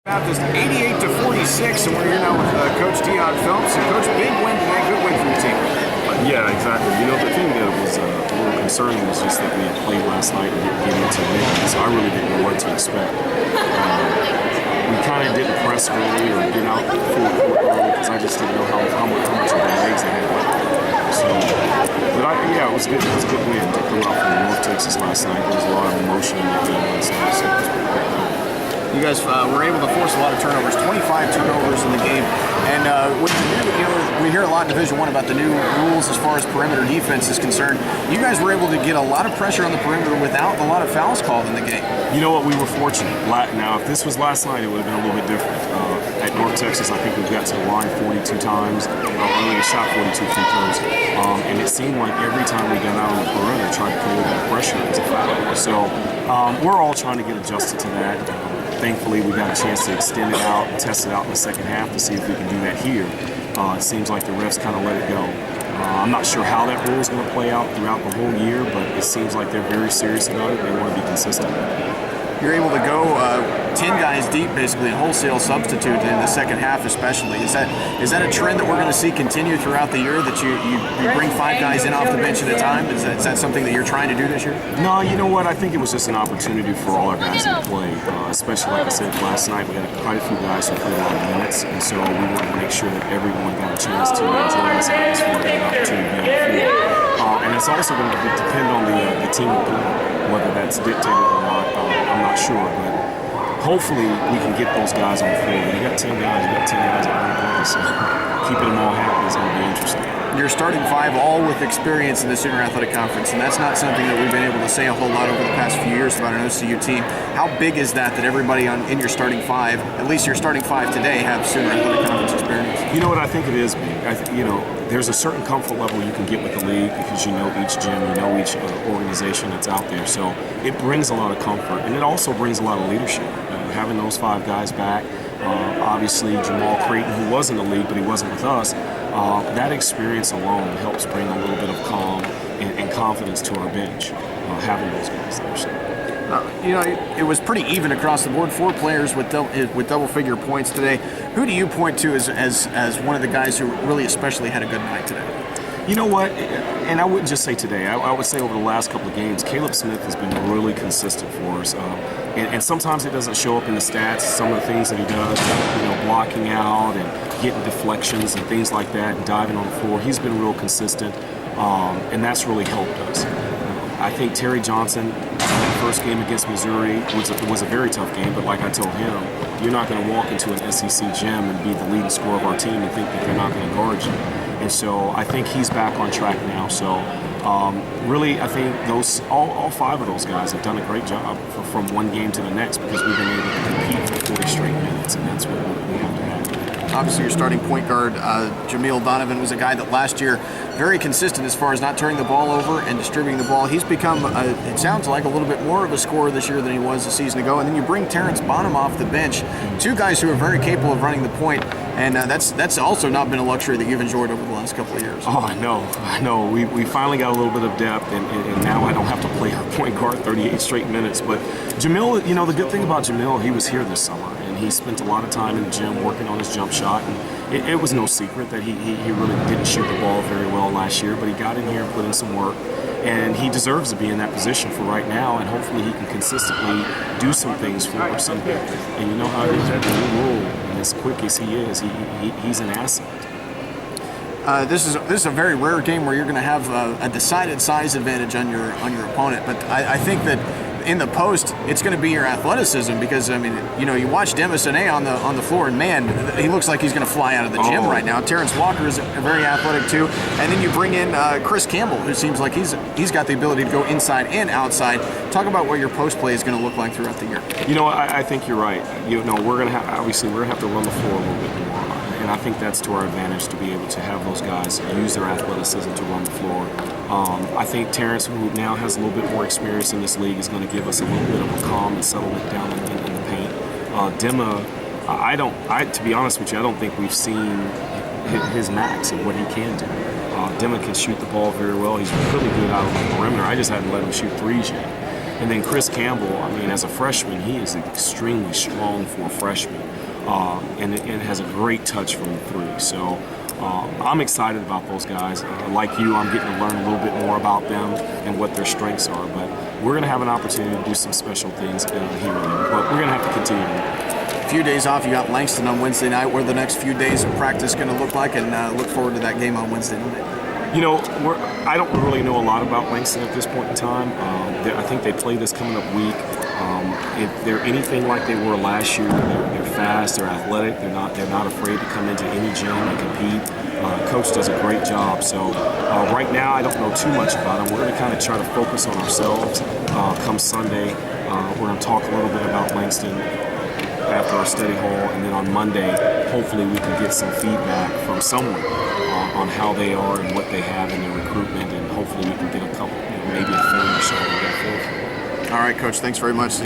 Baptist 88-46, and we're here now with Coach Dionne Phelps. And Coach, big win today, good win for your team. Yeah, exactly. You know, the thing that was a little concerning was just that we had played last night and didn't get into it, so I really didn't know what to expect. We kind of didn't press early or get out full court early because I just didn't know how much of the legs they had. So, yeah, it was good. It was a good win to come out from North Texas last night. There was a lot of emotion in that game last night, so it was pretty good. You guys were able to force a lot of turnovers, 25 turnovers in the game. And we hear a lot in Division I about the new rules as far as perimeter defense is concerned. You guys were able to get a lot of pressure on the perimeter without a lot of fouls called in the game. You know what? We were fortunate. Now, if this was last night, it would have been a little bit different. At North Texas, I think we got to the line 42 times. We shot 42 free throws. And it seemed like every time we got out on the perimeter, tried to put a little bit of pressure into foul. So we're all trying to get adjusted to that. Thankfully, we got a chance to extend it out and test it out in the second half to see if we can do that here. It seems like the refs kind of let it go. I'm not sure how that rule is going to play out throughout the whole year, but it seems like they're very serious about it. They want to be consistent. You're able to go 10 guys deep, basically, and wholesale substitute in the second half especially. Is that a trend that we're going to see continue throughout the year, that you bring 5 guys in off the bench at a time? Is that something that you're trying to do this year? No, you know what? I think it was just an opportunity for all our guys to play, especially, like I said, last night we had quite a few guys who played a lot of minutes, and so we wanted to make sure that everyone got a chance to enjoy this atmosphere and an opportunity to be on the floor. And it's also going to depend on the team, whether that's dictated or not. I'm not sure, but hopefully we can get those guys on the floor. When you got 10 guys, at one place, so keeping them all happy is going to be interesting. You're starting 5 all with experience in the Sooner Athletic Conference, and that's not something that we've been able to say a whole lot over the past few years about an OCU team. How big is that everybody in your starting 5, at least your starting 5 today, have Sooner Athletic Conference experience? You know what, I think it is big. There's a certain comfort level you can get with the league because you know each gym, you know each organization that's out there. So it brings a lot of comfort, and it also brings a lot of leadership. Having those 5 guys back, obviously Jamal Creighton, who was in the league but he wasn't with us, that experience alone helps bring a little bit of calm and confidence to our bench, having those guys there. So. It was pretty even across the board. 4 players with double-figure points today. Who do you point to as one of the guys who really especially had a good night today? You know what, and I wouldn't just say today. I would say over the last couple of games, Caleb Smith has been really consistent for us. And sometimes it doesn't show up in the stats, some of the things that he does, blocking out and getting deflections and things like that and diving on the floor. He's been real consistent, and that's really helped us. I think Terry Johnson, that first game against Missouri was a very tough game, but like I told him, you're not going to walk into an SEC gym and be the leading scorer of our team and think that they're not going to guard you. And so I think he's back on track now. So really, I think all 5 of those guys have done a great job from one game to the next because we've been able to compete for 40 straight minutes, and that's what we have to have. Obviously, your starting point guard, Jamel Donovan, was a guy that last year very consistent as far as not turning the ball over and distributing the ball. He's become, it sounds like, a little bit more of a scorer this year than he was a season ago. And then you bring Terrence Bonham off the bench, 2 guys who are very capable of running the point. And that's also not been a luxury that you've enjoyed over the last couple of years. Oh, I know. We finally got a little bit of depth, and now I don't have to play our point guard 38 straight minutes. But Jamel, the good thing about Jamel, he was here this summer, and he spent a lot of time in the gym working on his jump shot. And it was no secret that he really didn't shoot the ball very well last year, but he got in here and put in some work. And he deserves to be in that position for right now, and hopefully he can consistently do some things for us. And you know how it is with the new rule, and as quick as he is, he's an asset. This is a very rare game where you're going to have a decided size advantage on your opponent, but I think that in the post, it's going to be your athleticism because, you watch Demisone on the floor, and man, he looks like he's going to fly out of the gym right now. Terrence Walker is very athletic too, and then you bring in Chris Campbell, who seems like he's got the ability to go inside and outside. Talk about what your post play is going to look like throughout the year. I think you're right. We're going to have to run the floor a little bit more. And I think that's to our advantage to be able to have those guys use their athleticism to run the floor. I think Terrence, who now has a little bit more experience in this league, is going to give us a little bit of a calm and settlement down in the paint. Dema, to be honest with you, I don't think we've seen his max of what he can do. Dema can shoot the ball very well. He's really good out on the perimeter. I just hadn't let him shoot threes yet. And then Chris Campbell, I mean, as a freshman, he is extremely strong for a freshman, and has a great touch from the three. So I'm excited about those guys. Like you, I'm getting to learn a little bit more about them and what their strengths are. But we're going to have an opportunity to do some special things here and there. But we're going to have to continue to work. A few days off. You got Langston on Wednesday night. What are the next few days of practice going to look like? And look forward to that game on Wednesday night. You know, I don't really know a lot about Langston at this point in time. I think they play this coming up week. If they're anything like they were last year, they're fast, they're athletic, they're not afraid to come into any gym and compete. Coach does a great job. So right now, I don't know too much about them. We're going to kind of try to focus on ourselves. Come Sunday, we're going to talk a little bit about Langston after our study hall, and then on Monday, hopefully we can get some feedback from someone on how they are and what they have in their recruitment, and hopefully we can get a couple, maybe a film or so to get a feel for. All right, Coach. Thanks very much.